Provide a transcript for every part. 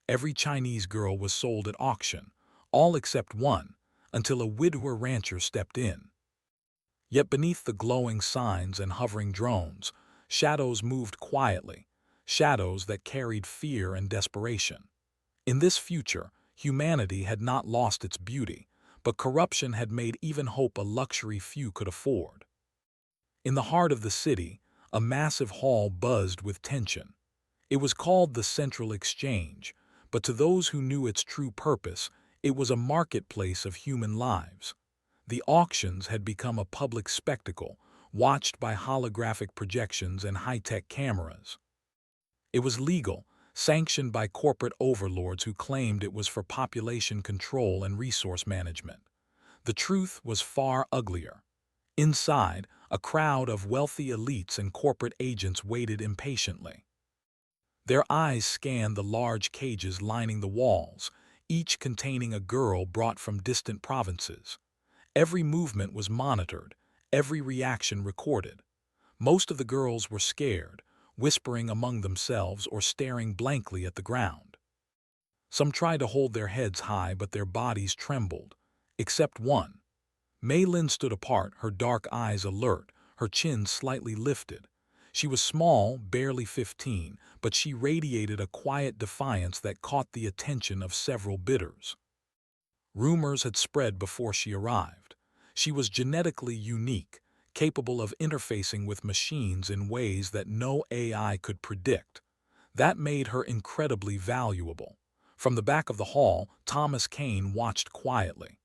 Every Chinese girl was sold at auction, all except one, until a widower rancher stepped in. Yet beneath the glowing signs and hovering drones, shadows moved quietly, shadows that carried fear and desperation. In this future, humanity had not lost its beauty, but corruption had made even hope a luxury few could afford. In the heart of the city, a massive hall buzzed with tension. It was called the Central Exchange, but to those who knew its true purpose, it was a marketplace of human lives. The auctions had become a public spectacle, watched by holographic projections and high-tech cameras. It was legal, sanctioned by corporate overlords who claimed it was for population control and resource management. The truth was far uglier. Inside, a crowd of wealthy elites and corporate agents waited impatiently. Their eyes scanned the large cages lining the walls, each containing a girl brought from distant provinces. Every movement was monitored, every reaction recorded. Most of the girls were scared, whispering among themselves or staring blankly at the ground. Some tried to hold their heads high, but their bodies trembled. Except one. Mei Lin stood apart, her dark eyes alert, her chin slightly lifted. She was small, barely 15, but she radiated a quiet defiance that caught the attention of several bidders. Rumors had spread before she arrived. She was genetically unique, capable of interfacing with machines in ways that no AI could predict. That made her incredibly valuable. From the back of the hall, Thomas Kane watched quietly.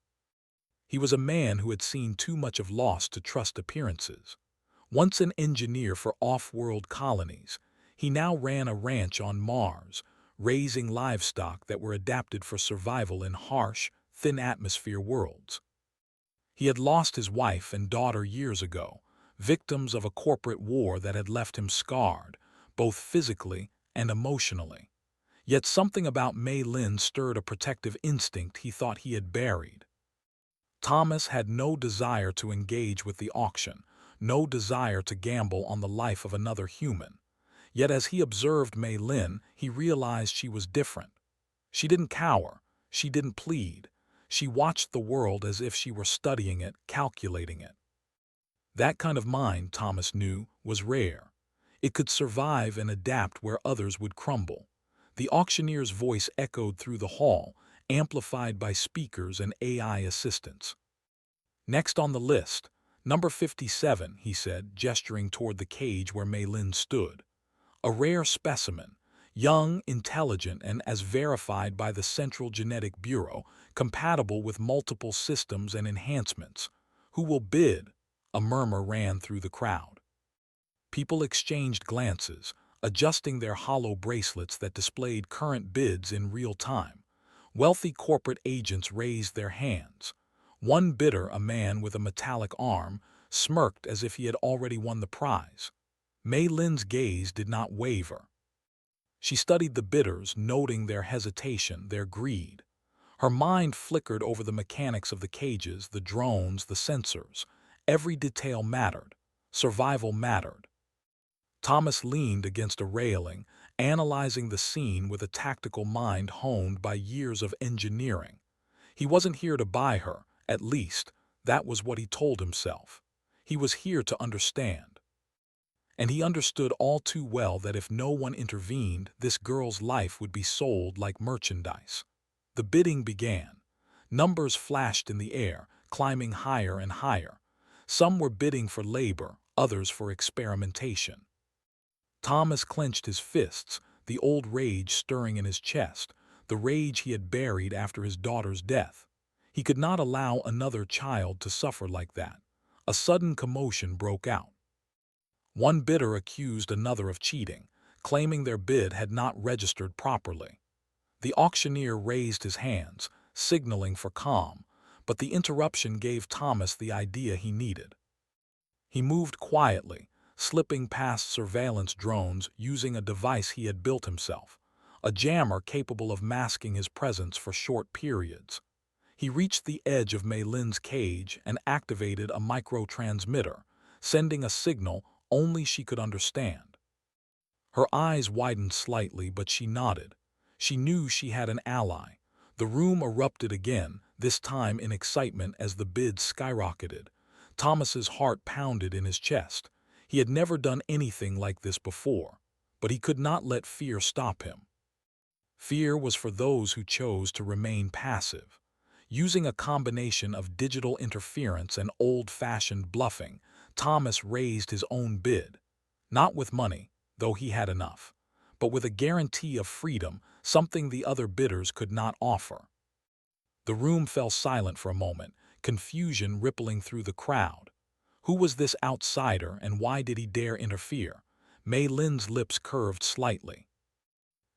He was a man who had seen too much of loss to trust appearances. Once an engineer for off-world colonies, he now ran a ranch on Mars, raising livestock that were adapted for survival in harsh, thin-atmosphere worlds. He had lost his wife and daughter years ago, victims of a corporate war that had left him scarred, both physically and emotionally. Yet something about Mei Lin stirred a protective instinct he thought he had buried. Thomas had no desire to engage with the auction, no desire to gamble on the life of another human. Yet as he observed Mei Lin, he realized she was different. She didn't cower, she didn't plead. She watched the world as if she were studying it, calculating it. That kind of mind, Thomas knew, was rare. It could survive and adapt where others would crumble. The auctioneer's voice echoed through the hall, amplified by speakers and AI assistants. Next on the list, number 57, he said, gesturing toward the cage where Mei Lin stood. A rare specimen, young, intelligent, and, as verified by the Central Genetic Bureau, compatible with multiple systems and enhancements. Who will bid? A murmur ran through the crowd. People exchanged glances, adjusting their hollow bracelets that displayed current bids in real time. Wealthy corporate agents raised their hands. One bidder, a man with a metallic arm, smirked as if he had already won the prize. Mei Lin's gaze did not waver. She studied the bidders, noting their hesitation, their greed. Her mind flickered over the mechanics of the cages, the drones, the sensors. Every detail mattered. Survival mattered. Thomas leaned against a railing, analyzing the scene with a tactical mind honed by years of engineering. He wasn't here to buy her, at least, that was what he told himself. He was here to understand. And he understood all too well that if no one intervened, this girl's life would be sold like merchandise. The bidding began. Numbers flashed in the air, climbing higher and higher. Some were bidding for labor, others for experimentation. Thomas clenched his fists, the old rage stirring in his chest, the rage he had buried after his daughter's death. He could not allow another child to suffer like that. A sudden commotion broke out. One bidder accused another of cheating, claiming their bid had not registered properly. The auctioneer raised his hands, signaling for calm, but the interruption gave Thomas the idea he needed. He moved quietly, slipping past surveillance drones using a device he had built himself, a jammer capable of masking his presence for short periods. He reached the edge of Mei Lin's cage and activated a micro-transmitter, sending a signal only she could understand. Her eyes widened slightly, but she nodded. She knew she had an ally. The room erupted again, this time in excitement as the bid skyrocketed. Thomas's heart pounded in his chest. He had never done anything like this before, but he could not let fear stop him. Fear was for those who chose to remain passive. Using a combination of digital interference and old-fashioned bluffing, Thomas raised his own bid. Not with money, though he had enough, but with a guarantee of freedom, something the other bidders could not offer. The room fell silent for a moment, confusion rippling through the crowd. Who was this outsider and why did he dare interfere? Mei Lin's lips curved slightly.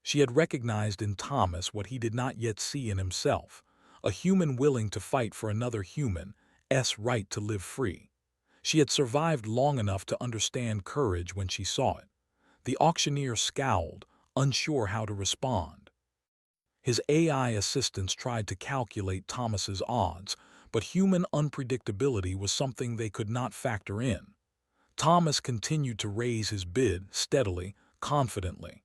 She had recognized in Thomas what he did not yet see in himself, a human willing to fight for another human's right to live free. She had survived long enough to understand courage when she saw it. The auctioneer scowled, unsure how to respond. His AI assistants tried to calculate Thomas's odds, but human unpredictability was something they could not factor in. Thomas continued to raise his bid steadily, confidently.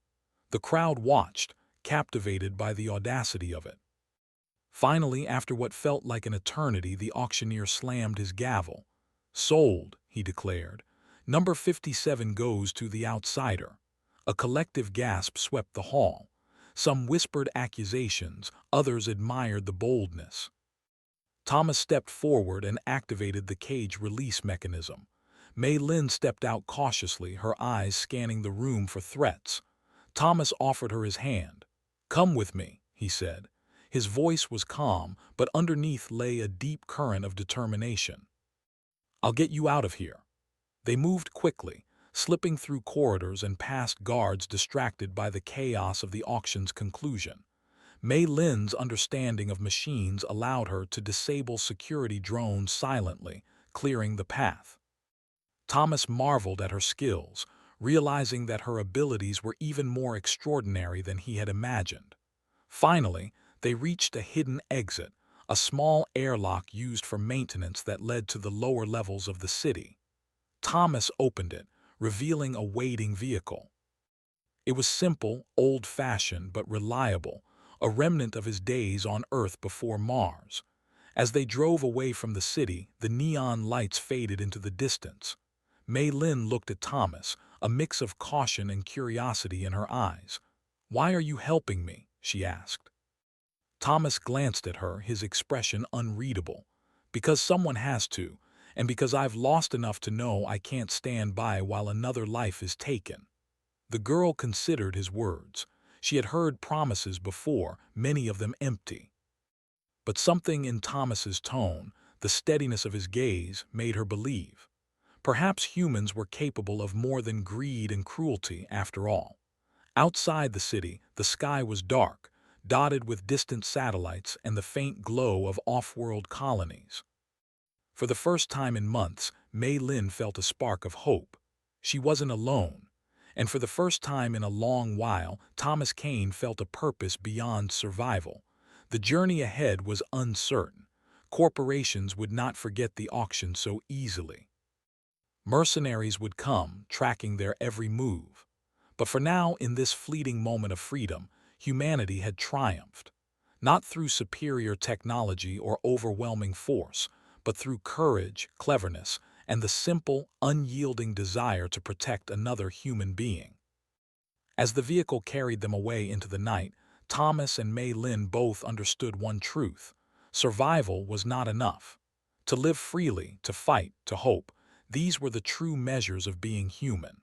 The crowd watched, captivated by the audacity of it. Finally, after what felt like an eternity, the auctioneer slammed his gavel. "Sold," he declared. "Number 57 goes to the outsider." A collective gasp swept the hall. Some whispered accusations, others admired the boldness. Thomas stepped forward and activated the cage release mechanism. Mei Lin stepped out cautiously, her eyes scanning the room for threats. Thomas offered her his hand. "Come with me," he said. His voice was calm, but underneath lay a deep current of determination. "I'll get you out of here." They moved quickly, slipping through corridors and past guards distracted by the chaos of the auction's conclusion. Mei Lin's understanding of machines allowed her to disable security drones silently, clearing the path. Thomas marveled at her skills, realizing that her abilities were even more extraordinary than he had imagined. Finally, they reached a hidden exit, a small airlock used for maintenance that led to the lower levels of the city. Thomas opened it, revealing a waiting vehicle. It was simple, old-fashioned, but reliable, a remnant of his days on Earth before Mars. As they drove away from the city, the neon lights faded into the distance. Mei Lin looked at Thomas, a mix of caution and curiosity in her eyes. "Why are you helping me?" she asked. Thomas glanced at her, his expression unreadable. "Because someone has to, and because I've lost enough to know I can't stand by while another life is taken." The girl considered his words. She had heard promises before, many of them empty. But something in Thomas's tone, the steadiness of his gaze, made her believe. Perhaps humans were capable of more than greed and cruelty after all. Outside the city, the sky was dark, dotted with distant satellites and the faint glow of off-world colonies. For the first time in months, Mei Lin felt a spark of hope. She wasn't alone. And for the first time in a long while, Thomas Kane felt a purpose beyond survival. The journey ahead was uncertain. Corporations would not forget the auction so easily. Mercenaries would come, tracking their every move. But for now, in this fleeting moment of freedom, humanity had triumphed. Not through superior technology or overwhelming force, but through courage, cleverness, and the simple, unyielding desire to protect another human being. As the vehicle carried them away into the night, Thomas and Mei Lin both understood one truth. Survival was not enough. To live freely, to fight, to hope, these were the true measures of being human.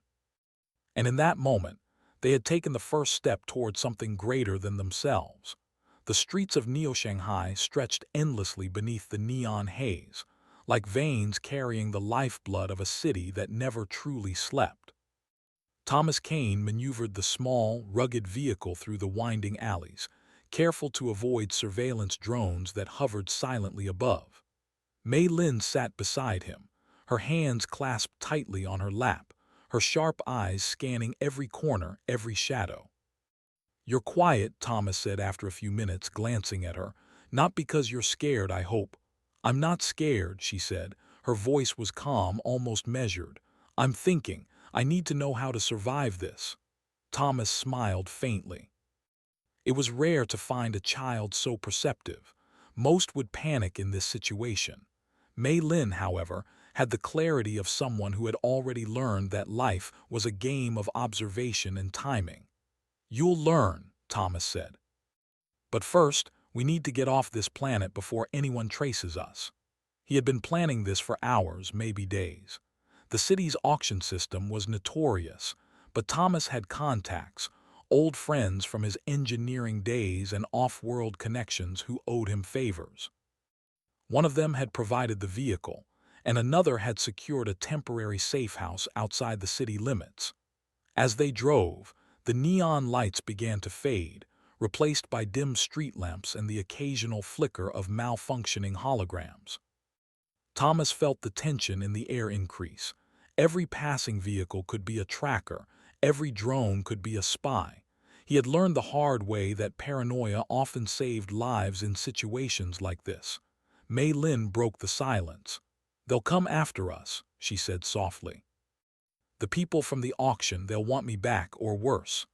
And in that moment, they had taken the first step toward something greater than themselves. The streets of Neo-Shanghai stretched endlessly beneath the neon haze, like veins carrying the lifeblood of a city that never truly slept. Thomas Kane maneuvered the small, rugged vehicle through the winding alleys, careful to avoid surveillance drones that hovered silently above. Mei Lin sat beside him, her hands clasped tightly on her lap, her sharp eyes scanning every corner, every shadow. "You're quiet," Thomas said after a few minutes, glancing at her. "Not because you're scared, I hope." "I'm not scared," she said. Her voice was calm, almost measured. "I'm thinking. I need to know how to survive this." Thomas smiled faintly. It was rare to find a child so perceptive. Most would panic in this situation. Mei Lin, however, had the clarity of someone who had already learned that life was a game of observation and timing. "You'll learn," Thomas said. "But first, we need to get off this planet before anyone traces us." He had been planning this for hours, maybe days. The city's auction system was notorious, but Thomas had contacts, old friends from his engineering days and off-world connections who owed him favors. One of them had provided the vehicle, and another had secured a temporary safe house outside the city limits. As they drove, the neon lights began to fade, replaced by dim street lamps and the occasional flicker of malfunctioning holograms. Thomas felt the tension in the air increase. Every passing vehicle could be a tracker, every drone could be a spy. He had learned the hard way that paranoia often saved lives in situations like this. Mei Lin broke the silence. "They'll come after us," she said softly. "The people from the auction, they'll want me back or worse."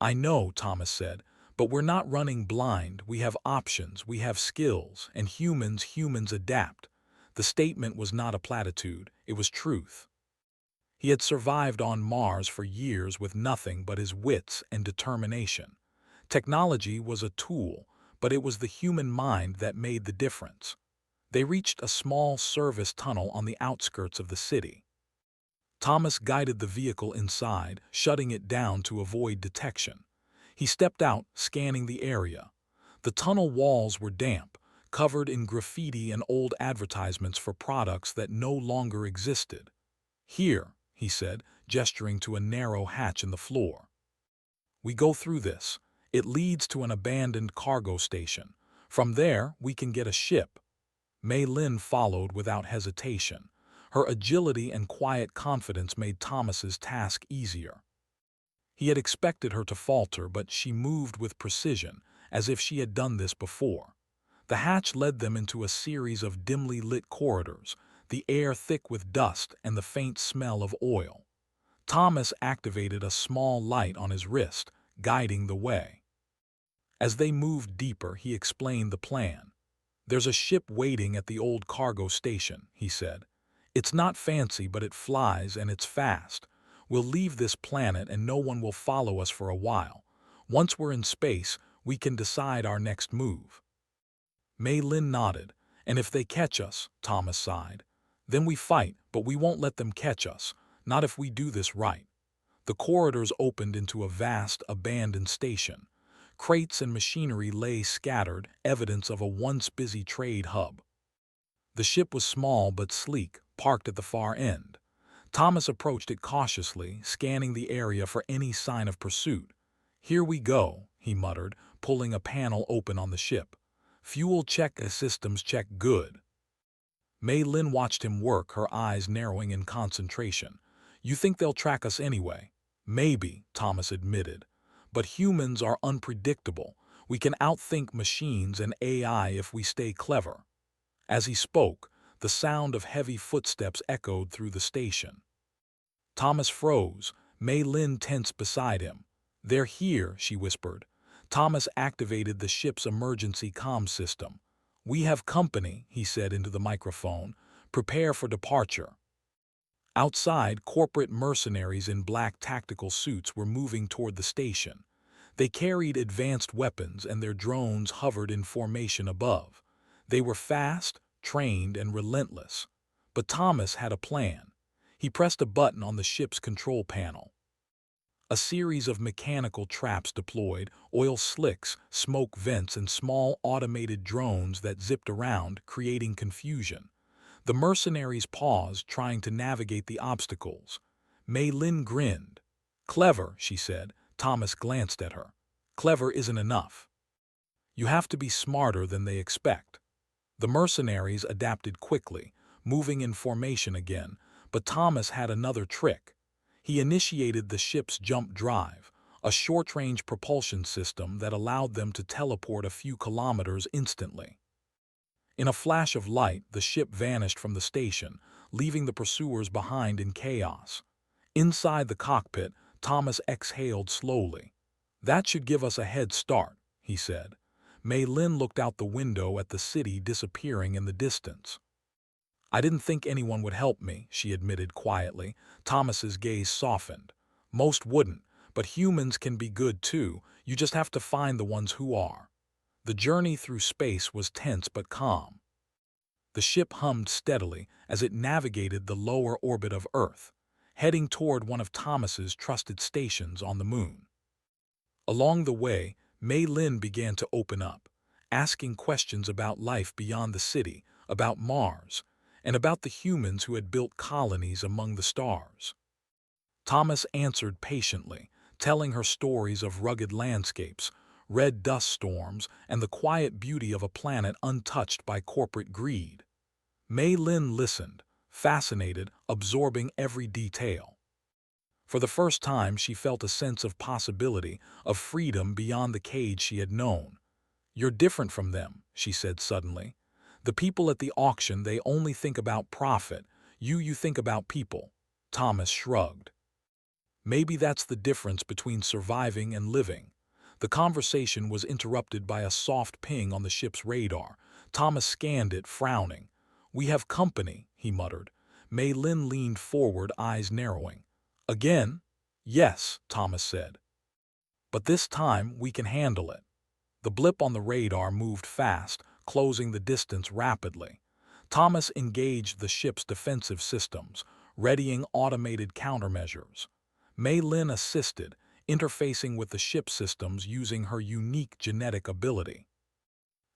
"I know," Thomas said, "but we're not running blind. We have options, we have skills, and humans adapt." The statement was not a platitude, it was truth. He had survived on Mars for years with nothing but his wits and determination. Technology was a tool, but it was the human mind that made the difference. They reached a small service tunnel on the outskirts of the city. Thomas guided the vehicle inside, shutting it down to avoid detection. He stepped out, scanning the area. The tunnel walls were damp, covered in graffiti and old advertisements for products that no longer existed. "Here," he said, gesturing to a narrow hatch in the floor. "We go through this. It leads to an abandoned cargo station. From there, we can get a ship." Mei Lin followed without hesitation. Her agility and quiet confidence made Thomas's task easier. He had expected her to falter, but she moved with precision, as if she had done this before. The hatch led them into a series of dimly lit corridors, the air thick with dust and the faint smell of oil. Thomas activated a small light on his wrist, guiding the way. As they moved deeper, he explained the plan. "There's a ship waiting at the old cargo station," he said. "It's not fancy, but it flies and it's fast. We'll leave this planet and no one will follow us for a while. Once we're in space, we can decide our next move." Mei Lin nodded. "And if they catch us," Thomas sighed, "then we fight, but we won't let them catch us, not if we do this right." The corridors opened into a vast, abandoned station. Crates and machinery lay scattered, evidence of a once busy trade hub. The ship was small but sleek, parked at the far end. Thomas approached it cautiously, scanning the area for any sign of pursuit. "Here we go," he muttered, pulling a panel open on the ship. "Fuel check, systems check, good." Mei Lin watched him work, her eyes narrowing in concentration. "You think they'll track us anyway?" "Maybe," Thomas admitted. "But humans are unpredictable. We can outthink machines and AI if we stay clever." As he spoke, the sound of heavy footsteps echoed through the station. Thomas froze. Mei Lin tensed beside him. "They're here," she whispered. Thomas activated the ship's emergency comm system. "We have company," he said into the microphone. "Prepare for departure." Outside, corporate mercenaries in black tactical suits were moving toward the station. They carried advanced weapons and their drones hovered in formation above. They were fast, trained, and relentless. But Thomas had a plan. He pressed a button on the ship's control panel. A series of mechanical traps deployed, oil slicks, smoke vents, and small automated drones that zipped around, creating confusion. The mercenaries paused, trying to navigate the obstacles. Mei Lin grinned. "Clever," she said. Thomas glanced at her. "Clever isn't enough. You have to be smarter than they expect." The mercenaries adapted quickly, moving in formation again, but Thomas had another trick. He initiated the ship's jump drive, a short-range propulsion system that allowed them to teleport a few kilometers instantly. In a flash of light, the ship vanished from the station, leaving the pursuers behind in chaos. Inside the cockpit, Thomas exhaled slowly. "That should give us a head start," he said. Mei Lin looked out the window at the city disappearing in the distance. I didn't think anyone would help me, she admitted quietly. Thomas's gaze softened. Most wouldn't, but humans can be good too. You just have to find the ones who are. The journey through space was tense but calm. The ship hummed steadily as it navigated the lower orbit of Earth, heading toward one of Thomas's trusted stations on the moon. Along the way, Mei Lin began to open up, asking questions about life beyond the city, about Mars, and about the humans who had built colonies among the stars. Thomas answered patiently, telling her stories of rugged landscapes, red dust storms, and the quiet beauty of a planet untouched by corporate greed. Mei Lin listened, fascinated, absorbing every detail. For the first time, she felt a sense of possibility, of freedom beyond the cage she had known. You're different from them, she said suddenly. The people at the auction, they only think about profit. You think about people. Thomas shrugged. Maybe that's the difference between surviving and living. The conversation was interrupted by a soft ping on the ship's radar. Thomas scanned it, frowning. We have company, he muttered. Mei Lin leaned forward, eyes narrowing. Again? Yes, Thomas said. But this time we can handle it. The blip on the radar moved fast, closing the distance rapidly. Thomas engaged the ship's defensive systems, readying automated countermeasures. Mei Lin assisted, interfacing with the ship systems using her unique genetic ability.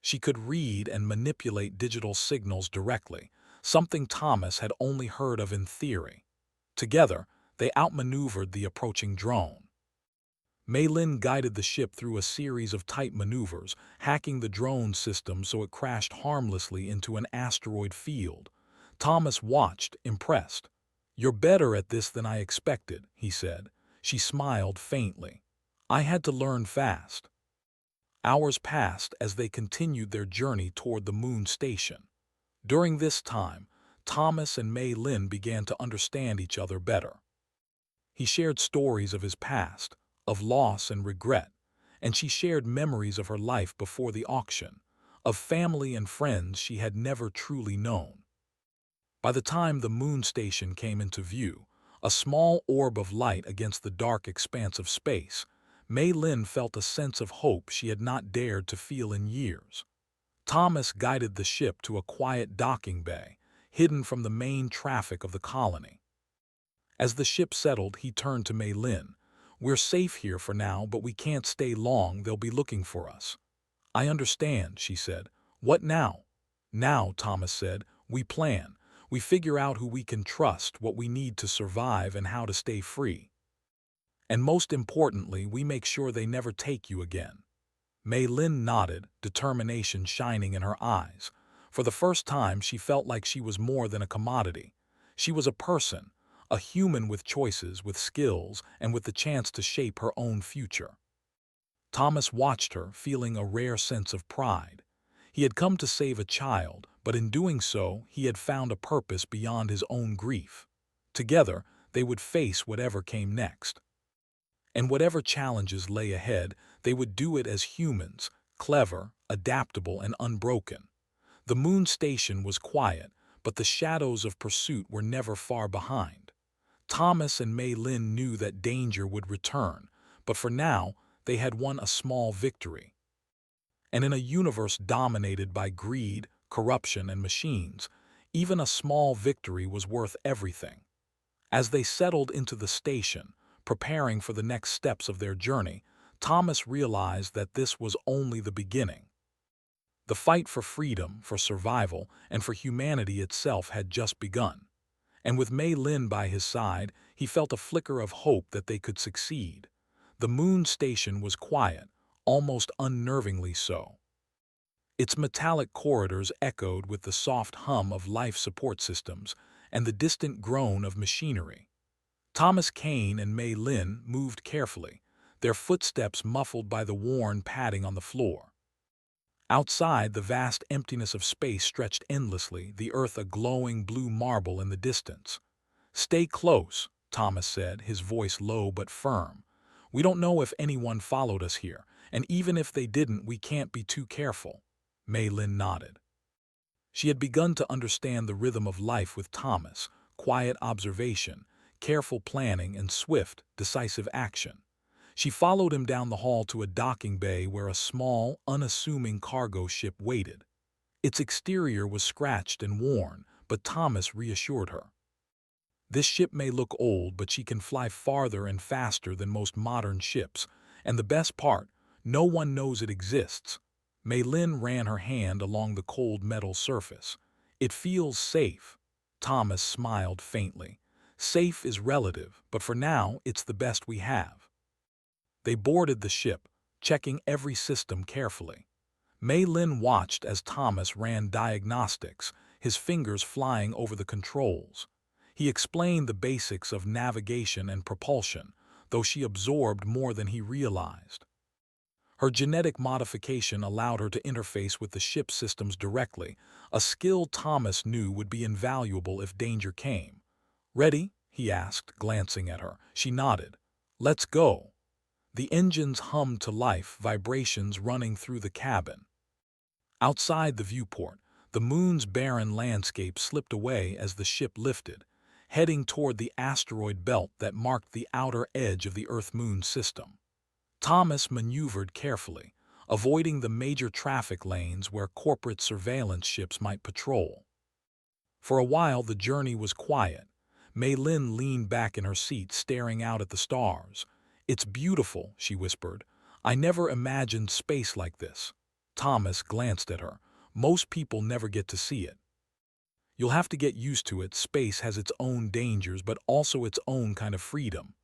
She could read and manipulate digital signals directly, something Thomas had only heard of in theory. Together, they outmaneuvered the approaching drone. Mei Lin guided the ship through a series of tight maneuvers, hacking the drone system so it crashed harmlessly into an asteroid field. Thomas watched, impressed. You're better at this than I expected, he said. She smiled faintly. I had to learn fast. Hours passed as they continued their journey toward the moon station. During this time, Thomas and Mei Lin began to understand each other better. He shared stories of his past, of loss and regret, and she shared memories of her life before the auction, of family and friends she had never truly known. By the time the moon station came into view, a small orb of light against the dark expanse of space, Mei Lin felt a sense of hope she had not dared to feel in years. Thomas guided the ship to a quiet docking bay, hidden from the main traffic of the colony. As the ship settled, he turned to Mei Lin. We're safe here for now, but we can't stay long. They'll be looking for us. I understand, she said. What now? Now, Thomas said, we plan. We figure out who we can trust, what we need to survive, and how to stay free. And most importantly, we make sure they never take you again. Mei Lin nodded, determination shining in her eyes. For the first time, she felt like she was more than a commodity. She was a person, a human with choices, with skills, and with the chance to shape her own future. Thomas watched her, feeling a rare sense of pride. He had come to save a child, but in doing so, he had found a purpose beyond his own grief. Together, they would face whatever came next. And whatever challenges lay ahead, they would do it as humans, clever, adaptable, and unbroken. The moon station was quiet, but the shadows of pursuit were never far behind. Thomas and Mei Lin knew that danger would return, but for now, they had won a small victory. And in a universe dominated by greed, corruption, and machines, even a small victory was worth everything. As they settled into the station, preparing for the next steps of their journey, Thomas realized that this was only the beginning. The fight for freedom, for survival, and for humanity itself had just begun. And with Mei Lin by his side, he felt a flicker of hope that they could succeed. The moon station was quiet, almost unnervingly so. Its metallic corridors echoed with the soft hum of life support systems and the distant groan of machinery. Thomas Kane and Mei Lin moved carefully, their footsteps muffled by the worn padding on the floor. Outside, the vast emptiness of space stretched endlessly, the earth a glowing blue marble in the distance. Stay close, Thomas said, his voice low but firm. We don't know if anyone followed us here, And even if they didn't, we can't be too careful. Mei Lin nodded. She had begun to understand the rhythm of life with Thomas: quiet observation, careful planning, and swift, decisive action. She followed him down the hall to a docking bay where a small, unassuming cargo ship waited. Its exterior was scratched and worn, but Thomas reassured her. This ship may look old, but she can fly farther and faster than most modern ships. And the best part, no one knows it exists. Mei Lin ran her hand along the cold metal surface. It feels safe. Thomas smiled faintly. Safe is relative, but for now, it's the best we have. They boarded the ship, checking every system carefully. Mei Lin watched as Thomas ran diagnostics, his fingers flying over the controls. He explained the basics of navigation and propulsion, though she absorbed more than he realized. Her genetic modification allowed her to interface with the ship systems directly, a skill Thomas knew would be invaluable if danger came. "Ready?" he asked, glancing at her. She nodded. "Let's go." The engines hummed to life, vibrations running through the cabin. Outside the viewport, the moon's barren landscape slipped away as the ship lifted, heading toward the asteroid belt that marked the outer edge of the Earth-Moon system. Thomas maneuvered carefully, avoiding the major traffic lanes where corporate surveillance ships might patrol. For a while, the journey was quiet. Mei Lin leaned back in her seat, staring out at the stars. "It's beautiful," she whispered. "I never imagined space like this." Thomas glanced at her. "Most people never get to see it." "You'll have to get used to it. Space has its own dangers, but also its own kind of freedom."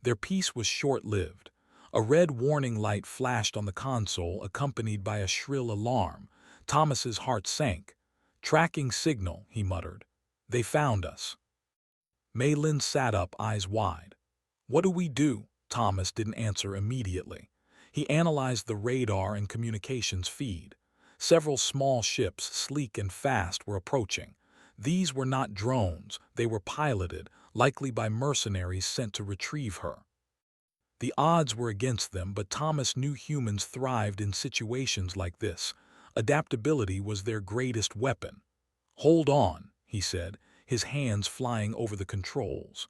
Their peace was short-lived. A red warning light flashed on the console, accompanied by a shrill alarm. Thomas's heart sank. "Tracking signal," he muttered. "They found us." Mei Lin sat up, eyes wide. "What do we do?" Thomas didn't answer immediately. He analyzed the radar and communications feed. Several small ships, sleek and fast, were approaching. These were not drones. They were piloted, likely by mercenaries sent to retrieve her. The odds were against them, but Thomas knew humans thrived in situations like this. Adaptability was their greatest weapon. "Hold on," he said, his hands flying over the controls.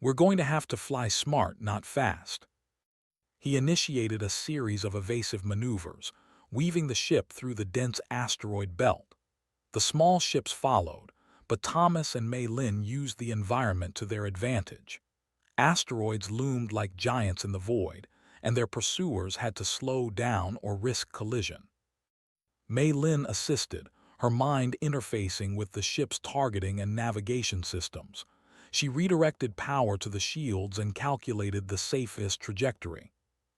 "We're going to have to fly smart, not fast." He initiated a series of evasive maneuvers, weaving the ship through the dense asteroid belt. The small ships followed, but Thomas and Mei Lin used the environment to their advantage. Asteroids loomed like giants in the void, and their pursuers had to slow down or risk collision. Mei Lin assisted, her mind interfacing with the ship's targeting and navigation systems. She redirected power to the shields and calculated the safest trajectory.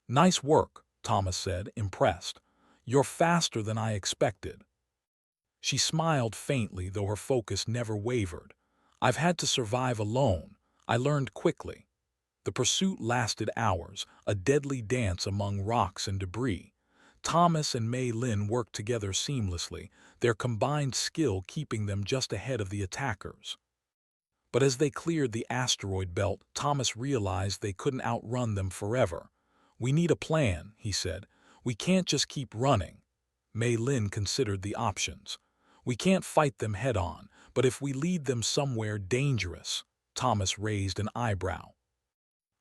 "Nice work," Thomas said, impressed. "You're faster than I expected." She smiled faintly, though her focus never wavered. "I've had to survive alone. I learned quickly." The pursuit lasted hours, a deadly dance among rocks and debris. Thomas and Mei Lin worked together seamlessly, their combined skill keeping them just ahead of the attackers. But as they cleared the asteroid belt, Thomas realized they couldn't outrun them forever. "We need a plan," he said. "We can't just keep running." Mei Lin considered the options. "We can't fight them head-on, but if we lead them somewhere dangerous." Thomas raised an eyebrow.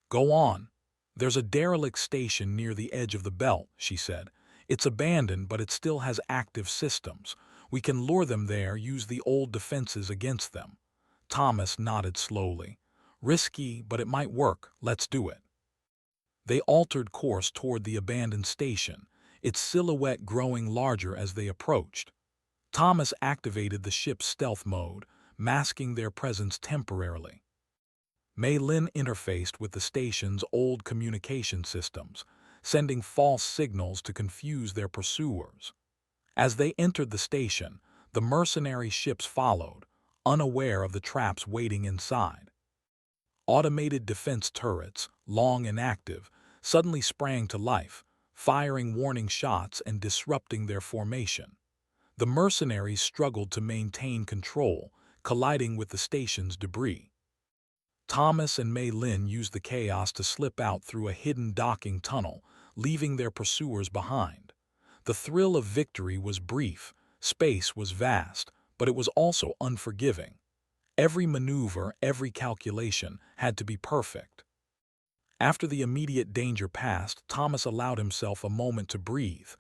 "Go on." "There's a derelict station near the edge of the belt," she said. "It's abandoned, but it still has active systems. We can lure them there, use the old defenses against them." Thomas nodded slowly. "Risky, but it might work. Let's do it." They altered course toward the abandoned station, its silhouette growing larger as they approached. Thomas activated the ship's stealth mode, masking their presence temporarily. Mei Lin interfaced with the station's old communication systems, sending false signals to confuse their pursuers. As they entered the station, the mercenary ships followed, unaware of the traps waiting inside. Automated defense turrets, long inactive, suddenly sprang to life, firing warning shots and disrupting their formation. The mercenaries struggled to maintain control, colliding with the station's debris. Thomas and Mei Lin used the chaos to slip out through a hidden docking tunnel, leaving their pursuers behind. The thrill of victory was brief, space was vast, but it was also unforgiving. Every maneuver, every calculation had to be perfect. After the immediate danger passed, Thomas allowed himself a moment to breathe.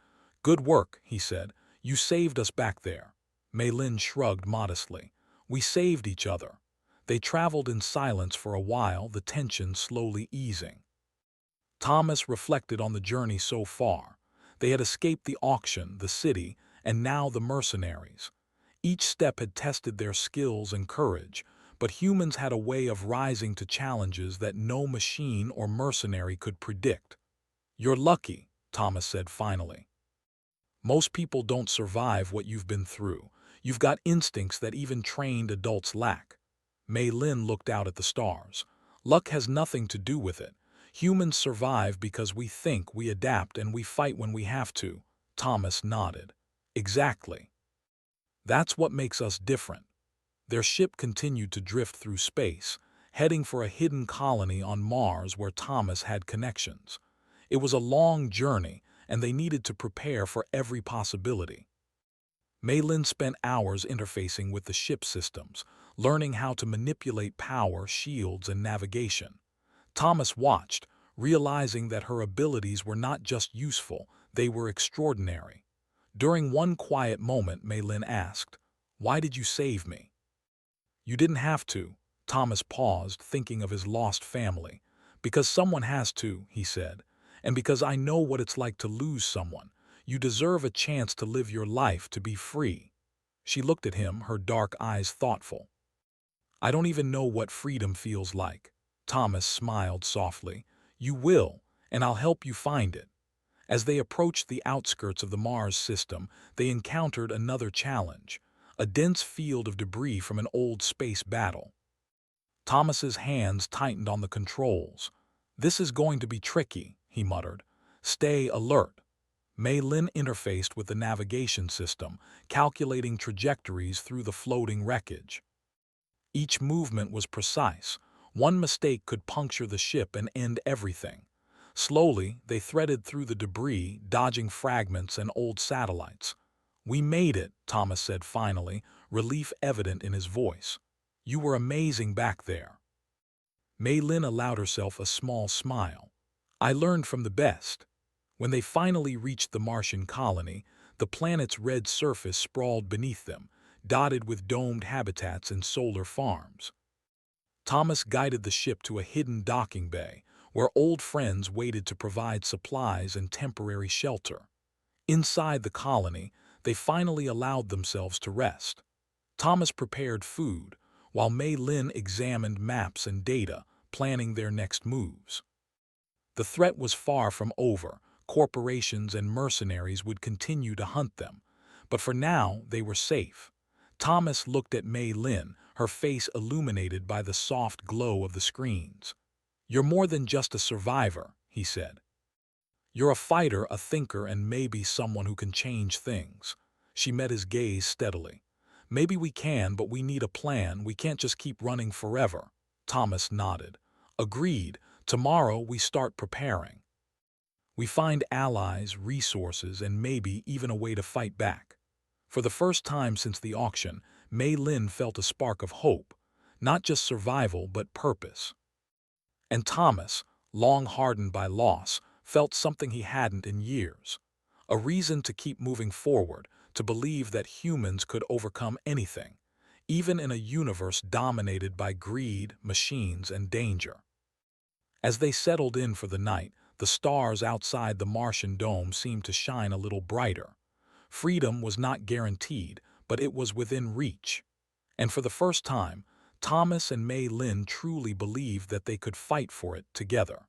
"Good work," he said. "You saved us back there." Mei Lin shrugged modestly. "We saved each other." They traveled in silence for a while, the tension slowly easing. Thomas reflected on the journey so far. They had escaped the auction, the city, and now the mercenaries. Each step had tested their skills and courage, but humans had a way of rising to challenges that no machine or mercenary could predict. "You're lucky," Thomas said finally. "Most people don't survive what you've been through. You've got instincts that even trained adults lack." Mei Lin looked out at the stars. "Luck has nothing to do with it. Humans survive because we think, we adapt, and we fight when we have to." Thomas nodded. "Exactly. That's what makes us different." Their ship continued to drift through space, heading for a hidden colony on Mars where Thomas had connections. It was a long journey, and they needed to prepare for every possibility. Mei Lin spent hours interfacing with the ship systems, learning how to manipulate power, shields, and navigation. Thomas watched, realizing that her abilities were not just useful, they were extraordinary. During one quiet moment, Mei Lin asked, "Why did you save me?" "You didn't have to." Thomas paused, thinking of his lost family. "Because someone has to," he said. "And because I know what it's like to lose someone. You deserve a chance to live your life, to be free." She looked at him, her dark eyes thoughtful. "I don't even know what freedom feels like." Thomas smiled softly. "You will, and I'll help you find it." As they approached the outskirts of the Mars system, they encountered another challenge, a dense field of debris from an old space battle. Thomas's hands tightened on the controls. "This is going to be tricky," he muttered. "Stay alert." Mei Lin interfaced with the navigation system, calculating trajectories through the floating wreckage. Each movement was precise. One mistake could puncture the ship and end everything. Slowly, they threaded through the debris, dodging fragments and old satellites. "We made it," Thomas said finally, relief evident in his voice. "You were amazing back there." Mei Lin allowed herself a small smile. "I learned from the best." When they finally reached the Martian colony, the planet's red surface sprawled beneath them, dotted with domed habitats and solar farms. Thomas guided the ship to a hidden docking bay, where old friends waited to provide supplies and temporary shelter. Inside the colony, they finally allowed themselves to rest. Thomas prepared food, while Mei Lin examined maps and data, planning their next moves. The threat was far from over. Corporations and mercenaries would continue to hunt them, but for now they were safe. Thomas looked at Mei Lin, her face illuminated by the soft glow of the screens. "You're more than just a survivor," he said. "You're a fighter, a thinker, and maybe someone who can change things." She met his gaze steadily. "Maybe we can, but we need a plan. We can't just keep running forever." Thomas nodded. "Agreed. Tomorrow we start preparing. We find allies, resources, and maybe even a way to fight back." For the first time since the auction, Mei Lin felt a spark of hope, not just survival but purpose. And Thomas, long hardened by loss, felt something he hadn't in years. A reason to keep moving forward, to believe that humans could overcome anything, even in a universe dominated by greed, machines, and danger. As they settled in for the night, the stars outside the Martian dome seemed to shine a little brighter. Freedom was not guaranteed, but it was within reach. And for the first time, Thomas and Mei Lin truly believed that they could fight for it together.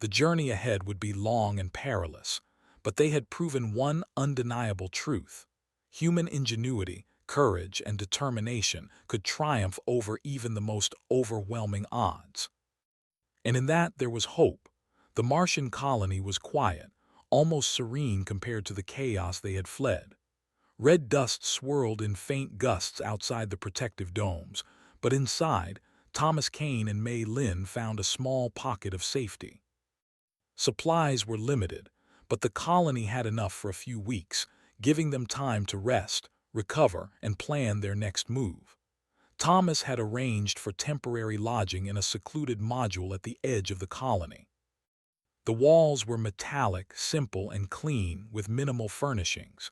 The journey ahead would be long and perilous, but they had proven one undeniable truth. Human ingenuity, courage, and determination could triumph over even the most overwhelming odds. And in that there was hope. The Martian colony was quiet, almost serene compared to the chaos they had fled. Red dust swirled in faint gusts outside the protective domes, but inside, Thomas Kane and Mei Lin found a small pocket of safety. Supplies were limited, but the colony had enough for a few weeks, giving them time to rest, recover, and plan their next move. Thomas had arranged for temporary lodging in a secluded module at the edge of the colony. The walls were metallic, simple, and clean, with minimal furnishings.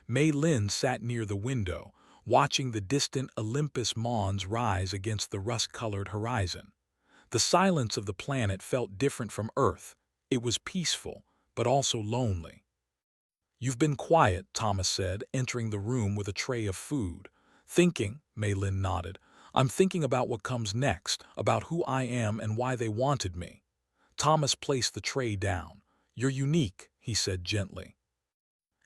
Mei Lin sat near the window, watching the distant Olympus Mons rise against the rust-colored horizon. The silence of the planet felt different from Earth. It was peaceful, but also lonely. "You've been quiet," Thomas said, entering the room with a tray of food. "Thinking," Mei Lin nodded. "I'm thinking about what comes next, about who I am and why they wanted me." Thomas placed the tray down. "You're unique," he said gently.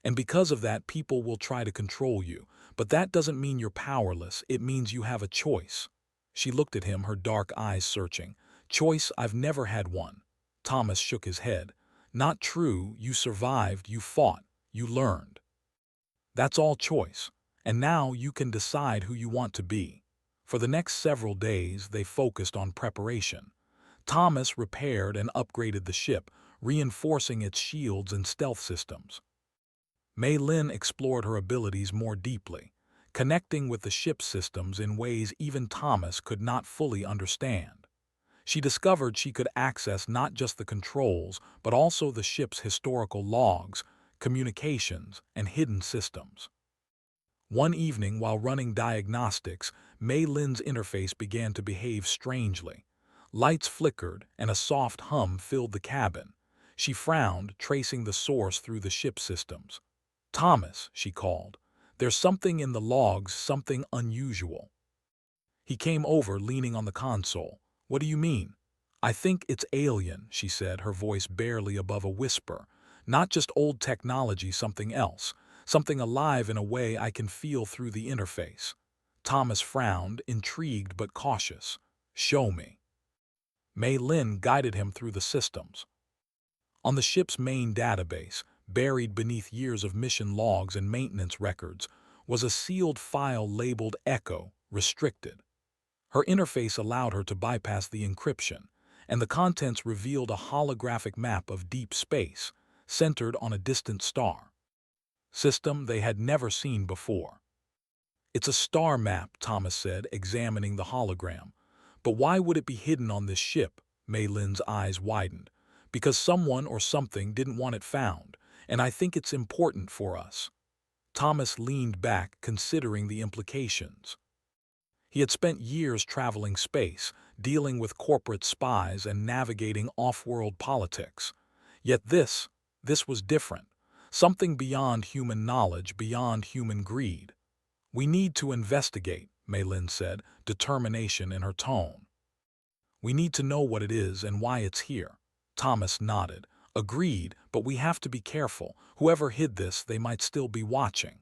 "And because of that, people will try to control you. But that doesn't mean you're powerless. It means you have a choice." She looked at him, her dark eyes searching. "Choice? I've never had one." Thomas shook his head. "Not true. You survived, you fought, you learned. That's all choice. And now you can decide who you want to be." For the next several days, they focused on preparation. Thomas repaired and upgraded the ship, reinforcing its shields and stealth systems. Mei Lin explored her abilities more deeply, connecting with the ship's systems in ways even Thomas could not fully understand. She discovered she could access not just the controls, but also the ship's historical logs, communications, and hidden systems. One evening, while running diagnostics, Mei Lin's interface began to behave strangely. Lights flickered, and a soft hum filled the cabin. She frowned, tracing the source through the ship's systems. "Thomas," she called. "There's something in the logs, something unusual." He came over, leaning on the console. "What do you mean?" "I think it's alien," she said, her voice barely above a whisper. "Not just old technology, something else. Something alive in a way I can feel through the interface." Thomas frowned, intrigued but cautious. "Show me." Mei Lin guided him through the systems. On the ship's main database, buried beneath years of mission logs and maintenance records, was a sealed file labeled Echo, restricted. Her interface allowed her to bypass the encryption, and the contents revealed a holographic map of deep space, centered on a distant star. System they had never seen before. "It's a star map," Thomas said, examining the hologram. "But why would it be hidden on this ship?" Mei Lin's eyes widened. "Because someone or something didn't want it found, and I think it's important for us." Thomas leaned back, considering the implications. He had spent years traveling space, dealing with corporate spies and navigating off-world politics. Yet this was different. Something beyond human knowledge, beyond human greed. "We need to investigate," Mei Lin said, determination in her tone. "We need to know what it is and why it's here." Thomas nodded. "Agreed, but we have to be careful. Whoever hid this, they might still be watching."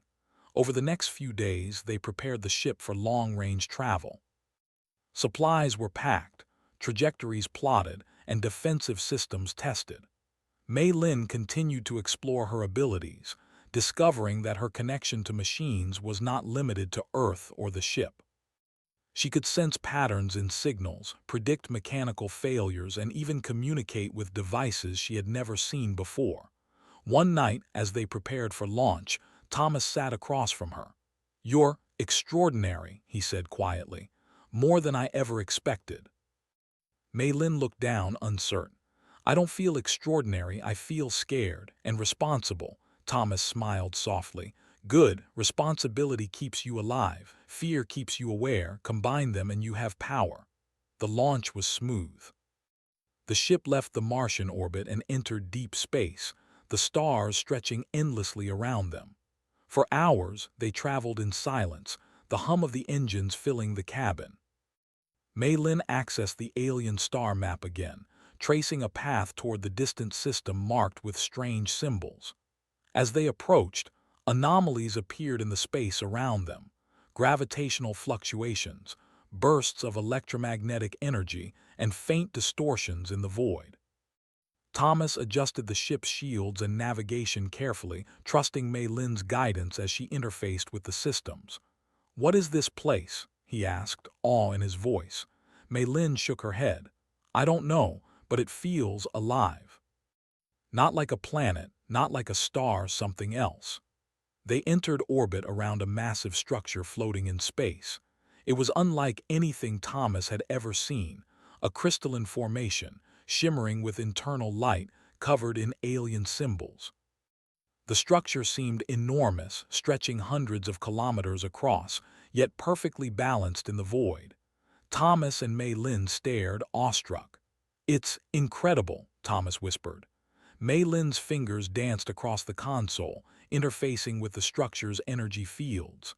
Over the next few days, they prepared the ship for long-range travel. Supplies were packed, trajectories plotted, and defensive systems tested. Mei Lin continued to explore her abilities, discovering that her connection to machines was not limited to Earth or the ship. She could sense patterns in signals, predict mechanical failures, and even communicate with devices she had never seen before. One night, as they prepared for launch, Thomas sat across from her. "You're extraordinary," he said quietly. "More than I ever expected." Mei Lin looked down, uncertain. "I don't feel extraordinary, I feel scared and responsible." Thomas smiled softly. "Good, responsibility keeps you alive, fear keeps you aware, combine them and you have power." The launch was smooth. The ship left the Martian orbit and entered deep space, the stars stretching endlessly around them. For hours, they traveled in silence, the hum of the engines filling the cabin. Mei Lin accessed the alien star map again, tracing a path toward the distant system marked with strange symbols. As they approached, anomalies appeared in the space around them: gravitational fluctuations, bursts of electromagnetic energy, and faint distortions in the void. Thomas adjusted the ship's shields and navigation carefully, trusting Mei Lin's guidance as she interfaced with the systems. "What is this place?" he asked, awe in his voice. Mei Lin shook her head. "I don't know, but it feels alive." Not like a planet, not like a star, something else. They entered orbit around a massive structure floating in space. It was unlike anything Thomas had ever seen, a crystalline formation, shimmering with internal light, covered in alien symbols. The structure seemed enormous, stretching hundreds of kilometers across, yet perfectly balanced in the void. Thomas and Mei Lin stared, awestruck. "It's incredible," Thomas whispered. Mei Lin's fingers danced across the console, interfacing with the structure's energy fields.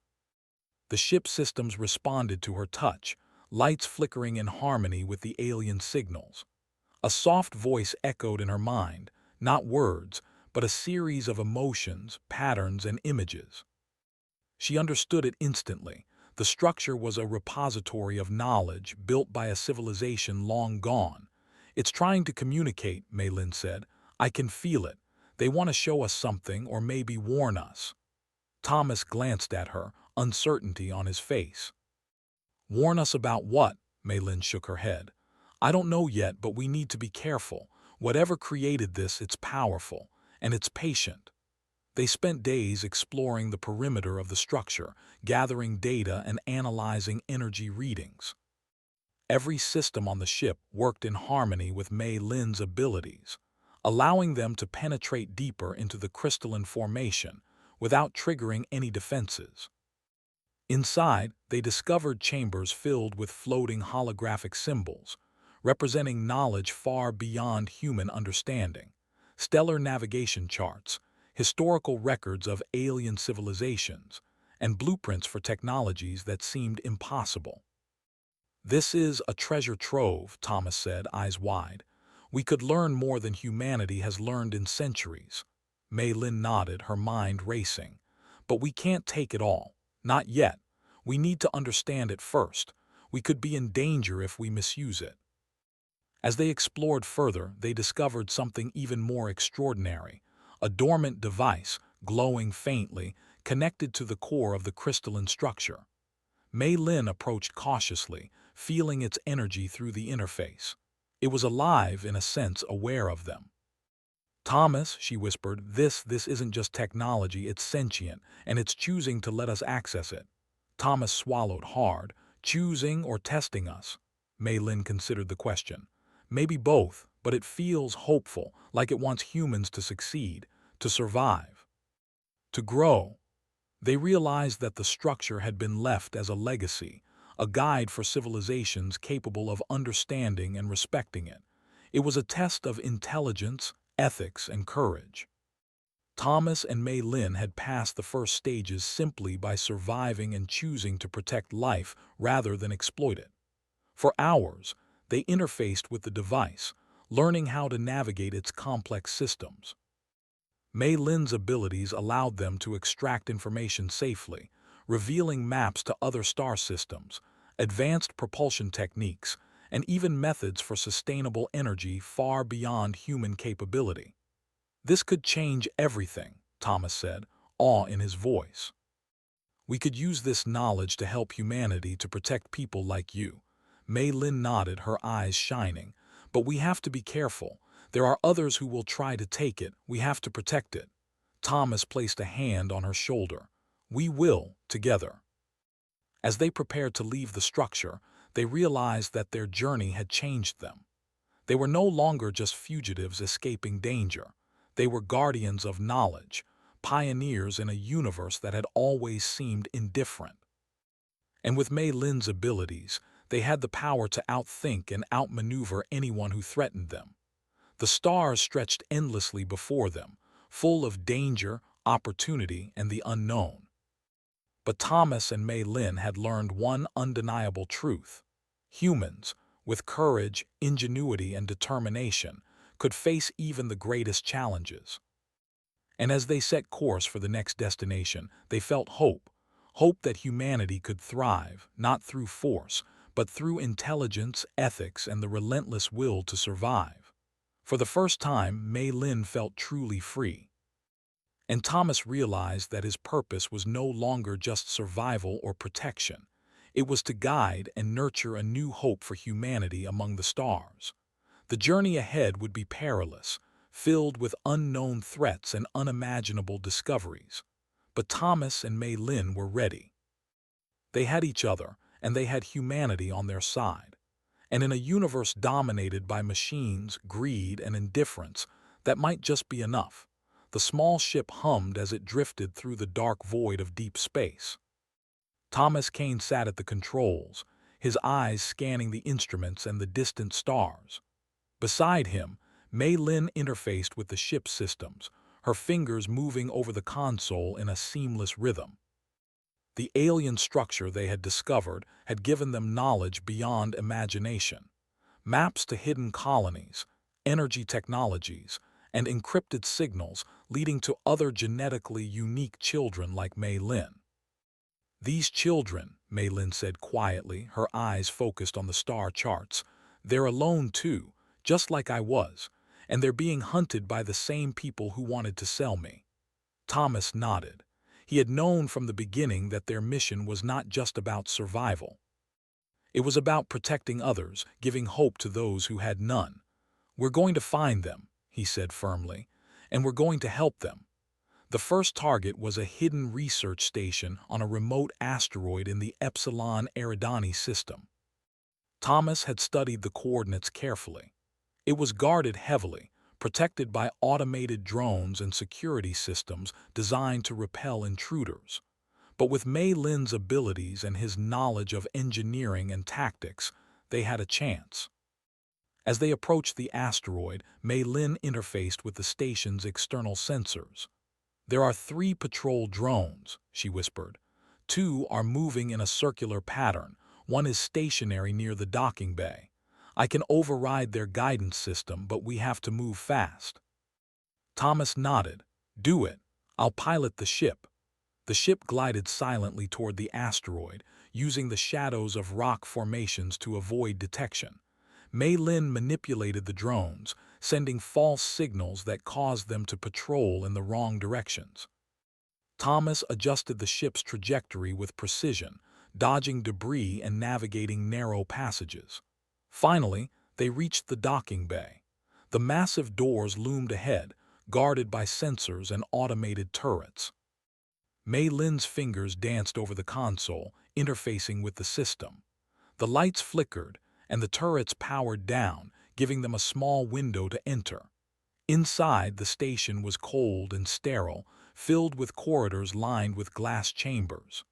The ship's systems responded to her touch, lights flickering in harmony with the alien signals. A soft voice echoed in her mind, not words, but a series of emotions, patterns, and images. She understood it instantly. The structure was a repository of knowledge built by a civilization long gone. "It's trying to communicate," Mei Lin said. "I can feel it. They want to show us something or maybe warn us." Thomas glanced at her, uncertainty on his face. "Warn us about what?" Mei Lin shook her head. "I don't know yet, but we need to be careful. Whatever created this, it's powerful, and it's patient." They spent days exploring the perimeter of the structure, gathering data and analyzing energy readings. Every system on the ship worked in harmony with Mei Lin's abilities, allowing them to penetrate deeper into the crystalline formation without triggering any defenses. Inside, they discovered chambers filled with floating holographic symbols, representing knowledge far beyond human understanding, stellar navigation charts, historical records of alien civilizations, and blueprints for technologies that seemed impossible. "This is a treasure trove," Thomas said, eyes wide. "We could learn more than humanity has learned in centuries." Mei Lin nodded, her mind racing. "But we can't take it all. Not yet. We need to understand it first. We could be in danger if we misuse it." As they explored further, they discovered something even more extraordinary: a dormant device, glowing faintly, connected to the core of the crystalline structure. Mei Lin approached cautiously, feeling its energy through the interface. It was alive, in a sense, aware of them. "Thomas," she whispered, this isn't just technology, it's sentient, and it's choosing to let us access it." Thomas swallowed hard. "Choosing or testing us?" Mei Lin considered the question. "Maybe both, but it feels hopeful, like it wants humans to succeed, to survive, to grow." They realized that the structure had been left as a legacy, a guide for civilizations capable of understanding and respecting it. It was a test of intelligence, ethics, and courage. Thomas and Mei Lin had passed the first stages simply by surviving and choosing to protect life rather than exploit it. For hours, they interfaced with the device, learning how to navigate its complex systems. Mei Lin's abilities allowed them to extract information safely, revealing maps to other star systems, advanced propulsion techniques, and even methods for sustainable energy far beyond human capability. "This could change everything," Thomas said, awe in his voice. "We could use this knowledge to help humanity, to protect people like you." Mei Lin nodded, her eyes shining. "But we have to be careful. There are others who will try to take it. We have to protect it." Thomas placed a hand on her shoulder. "We will, together." As they prepared to leave the structure, they realized that their journey had changed them. They were no longer just fugitives escaping danger. They were guardians of knowledge, pioneers in a universe that had always seemed indifferent. And with Mei Lin's abilities, they had the power to outthink and outmaneuver anyone who threatened them. The stars stretched endlessly before them, full of danger, opportunity, and the unknown. But Thomas and Mei Lin had learned one undeniable truth. Humans, with courage, ingenuity, and determination, could face even the greatest challenges. And as they set course for the next destination, they felt hope. Hope that humanity could thrive, not through force, but through intelligence, ethics, and the relentless will to survive. For the first time, Mei Lin felt truly free. And Thomas realized that his purpose was no longer just survival or protection. It was to guide and nurture a new hope for humanity among the stars. The journey ahead would be perilous, filled with unknown threats and unimaginable discoveries. But Thomas and Mei Lin were ready. They had each other, and they had humanity on their side. And in a universe dominated by machines, greed, and indifference, that might just be enough. The small ship hummed as it drifted through the dark void of deep space. Thomas Kane sat at the controls, his eyes scanning the instruments and the distant stars. Beside him, Mei Lin interfaced with the ship's systems, her fingers moving over the console in a seamless rhythm. The alien structure they had discovered had given them knowledge beyond imagination. Maps to hidden colonies, energy technologies, and encrypted signals leading to other genetically unique children like Mei Lin. These children, Mei Lin said quietly, her eyes focused on the star charts, they're alone too, just like I was, and they're being hunted by the same people who wanted to sell me. Thomas nodded. He had known from the beginning that their mission was not just about survival. It was about protecting others, giving hope to those who had none. We're going to find them, he said firmly, and we're going to help them. The first target was a hidden research station on a remote asteroid in the Epsilon Eridani system. Thomas had studied the coordinates carefully. It was guarded heavily, protected by automated drones and security systems designed to repel intruders. But with Mei Lin's abilities and his knowledge of engineering and tactics, they had a chance. As they approached the asteroid, Mei Lin interfaced with the station's external sensors. There are 3 patrol drones, she whispered. 2 are moving in a circular pattern. 1 is stationary near the docking bay. I can override their guidance system, but we have to move fast. Thomas nodded. Do it. I'll pilot the ship. The ship glided silently toward the asteroid, using the shadows of rock formations to avoid detection. Mei Lin manipulated the drones, sending false signals that caused them to patrol in the wrong directions. Thomas adjusted the ship's trajectory with precision, dodging debris and navigating narrow passages. Finally, they reached the docking bay. The massive doors loomed ahead, guarded by sensors and automated turrets. Mei Lin's fingers danced over the console, interfacing with the system. The lights flickered, and the turrets powered down, giving them a small window to enter. Inside, the station was cold and sterile, filled with corridors lined with glass chambers.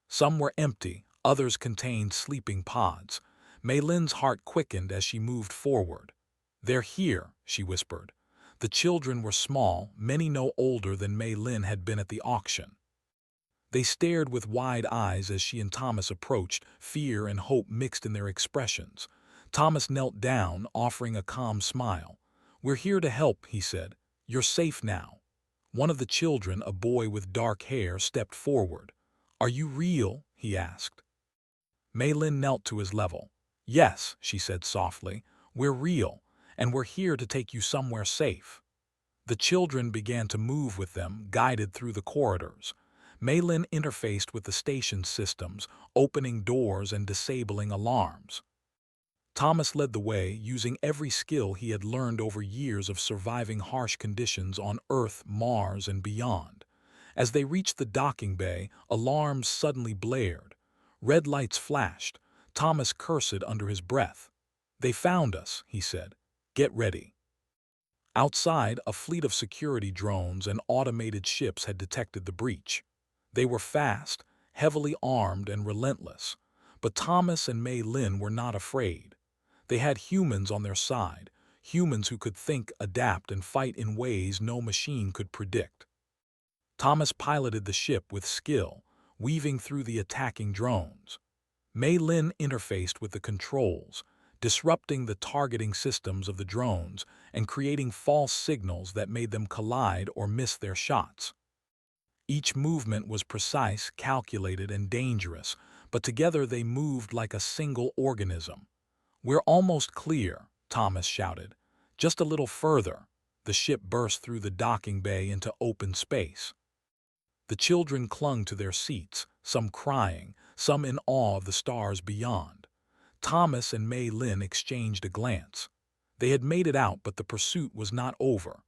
Some were empty, others contained sleeping pods. Mei Lin's heart quickened as she moved forward. They're here, she whispered. The children were small, many no older than Mei Lin had been at the auction. They stared with wide eyes as she and Thomas approached, fear and hope mixed in their expressions. Thomas knelt down, offering a calm smile. We're here to help, he said. You're safe now. One of the children, a boy with dark hair, stepped forward. Are you real? He asked. Mei Lin knelt to his level. Yes, she said softly. We're real, and we're here to take you somewhere safe. The children began to move with them, guided through the corridors. Mei Lin interfaced with the station's systems, opening doors and disabling alarms. Thomas led the way, using every skill he had learned over years of surviving harsh conditions on Earth, Mars, and beyond. As they reached the docking bay, alarms suddenly blared. Red lights flashed. Thomas cursed under his breath. They found us, he said. Get ready. Outside, a fleet of security drones and automated ships had detected the breach. They were fast, heavily armed, and relentless. But Thomas and Mei Lin were not afraid. They had humans on their side, humans who could think, adapt, and fight in ways no machine could predict. Thomas piloted the ship with skill, weaving through the attacking drones. Mei Lin interfaced with the controls, disrupting the targeting systems of the drones and creating false signals that made them collide or miss their shots. Each movement was precise, calculated, and dangerous, but together they moved like a single organism. We're almost clear, Thomas shouted. Just a little further. The ship burst through the docking bay into open space. The children clung to their seats, some crying, some in awe of the stars beyond. Thomas and Mei Lin exchanged a glance. They had made it out, but the pursuit was not over.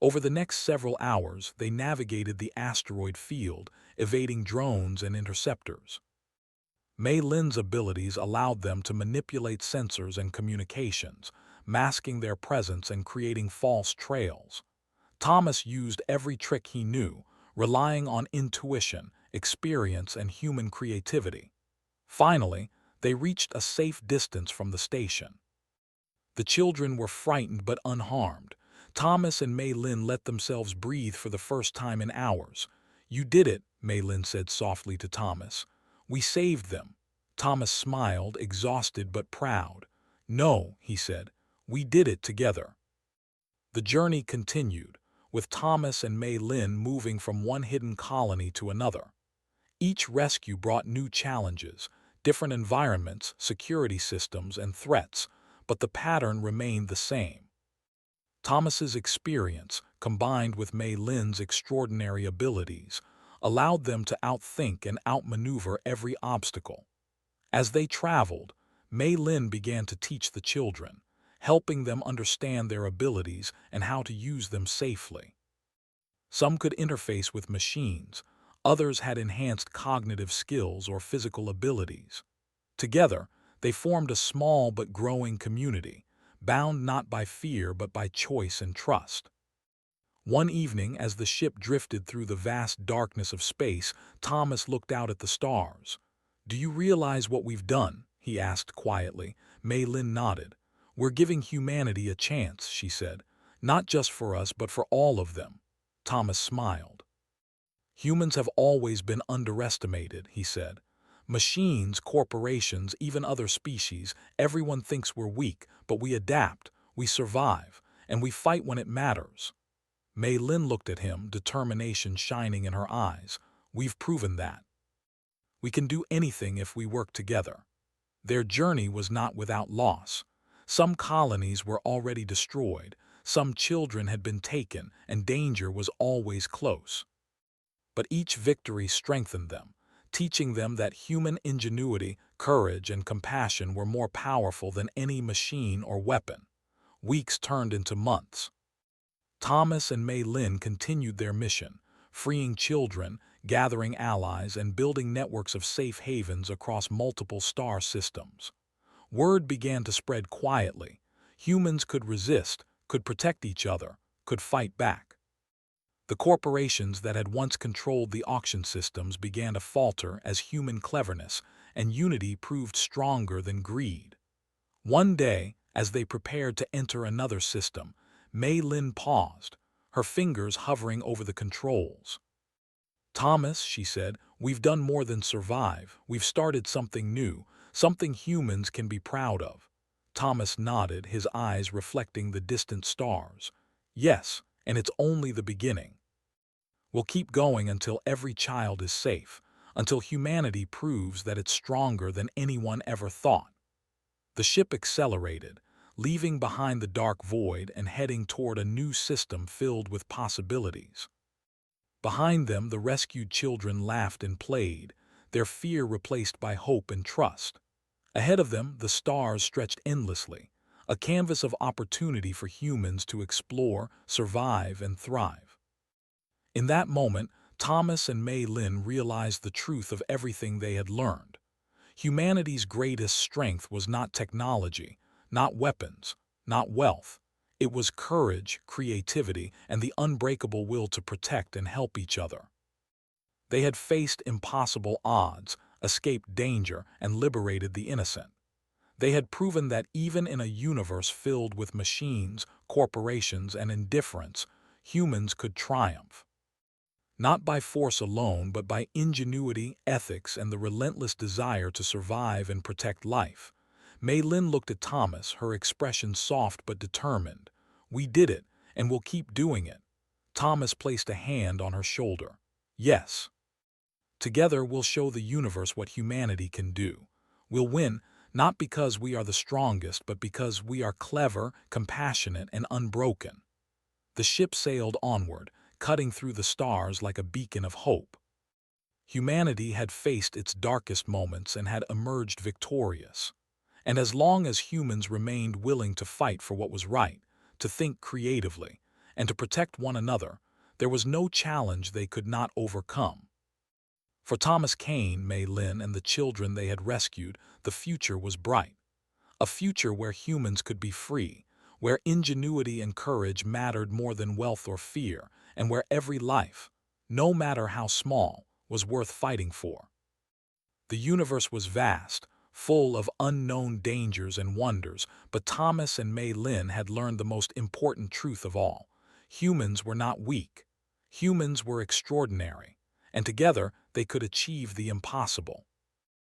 Over the next several hours, they navigated the asteroid field, evading drones and interceptors. Mei Lin's abilities allowed them to manipulate sensors and communications, masking their presence and creating false trails. Thomas used every trick he knew, relying on intuition, experience, and human creativity. Finally, they reached a safe distance from the station. The children were frightened but unharmed. Thomas and Mei Lin let themselves breathe for the first time in hours. "You did it," Mei Lin said softly to Thomas. "We saved them." Thomas smiled, exhausted but proud. "No," he said, "we did it together." The journey continued, with Thomas and Mei Lin moving from one hidden colony to another. Each rescue brought new challenges, different environments, security systems, and threats, but the pattern remained the same. Thomas's experience, combined with Mei Lin's extraordinary abilities, allowed them to outthink and outmaneuver every obstacle. As they traveled, Mei Lin began to teach the children, helping them understand their abilities and how to use them safely. Some could interface with machines, others had enhanced cognitive skills or physical abilities. Together, they formed a small but growing community, bound not by fear but by choice and trust. One evening, as the ship drifted through the vast darkness of space, Thomas looked out at the stars. "Do you realize what we've done?" he asked quietly. Mei Lin nodded. "We're giving humanity a chance," she said. "Not just for us, but for all of them." Thomas smiled. "Humans have always been underestimated," he said. "Machines, corporations, even other species, everyone thinks we're weak, but we adapt, we survive, and we fight when it matters." Mei Lin looked at him, determination shining in her eyes. "We've proven that. We can do anything if we work together." Their journey was not without loss. Some colonies were already destroyed, some children had been taken, and danger was always close. But each victory strengthened them, teaching them that human ingenuity, courage, and compassion were more powerful than any machine or weapon. Weeks turned into months. Thomas and Mei Lin continued their mission, freeing children, gathering allies, and building networks of safe havens across multiple star systems. Word began to spread quietly. Humans could resist, could protect each other, could fight back. The corporations that had once controlled the auction systems began to falter as human cleverness and unity proved stronger than greed. One day, as they prepared to enter another system, Mei Lin paused, her fingers hovering over the controls. "Thomas," she said, "we've done more than survive. We've started something new, something humans can be proud of." Thomas nodded, his eyes reflecting the distant stars. "Yes, and it's only the beginning. We'll keep going until every child is safe, until humanity proves that it's stronger than anyone ever thought." The ship accelerated, leaving behind the dark void and heading toward a new system filled with possibilities. Behind them, the rescued children laughed and played, their fear replaced by hope and trust. Ahead of them, the stars stretched endlessly, a canvas of opportunity for humans to explore, survive, and thrive. In that moment, Thomas and Mei Lin realized the truth of everything they had learned. Humanity's greatest strength was not technology, not weapons, not wealth. It was courage, creativity, and the unbreakable will to protect and help each other. They had faced impossible odds, escaped danger, and liberated the innocent. They had proven that even in a universe filled with machines, corporations, and indifference, humans could triumph. Not by force alone, but by ingenuity, ethics, and the relentless desire to survive and protect life. Mei Lin looked at Thomas, her expression soft but determined. "We did it, and we'll keep doing it." Thomas placed a hand on her shoulder. "Yes. Together we'll show the universe what humanity can do. We'll win, not because we are the strongest, but because we are clever, compassionate, and unbroken." The ship sailed onward, cutting through the stars like a beacon of hope. Humanity had faced its darkest moments and had emerged victorious. And as long as humans remained willing to fight for what was right, to think creatively, and to protect one another, there was no challenge they could not overcome. For Thomas Kane, Mei Lin, and the children they had rescued, the future was bright. A future where humans could be free, where ingenuity and courage mattered more than wealth or fear, and where every life, no matter how small, was worth fighting for. The universe was vast, full of unknown dangers and wonders, but Thomas and Mei Lin had learned the most important truth of all. Humans were not weak. Humans were extraordinary, and together they could achieve the impossible.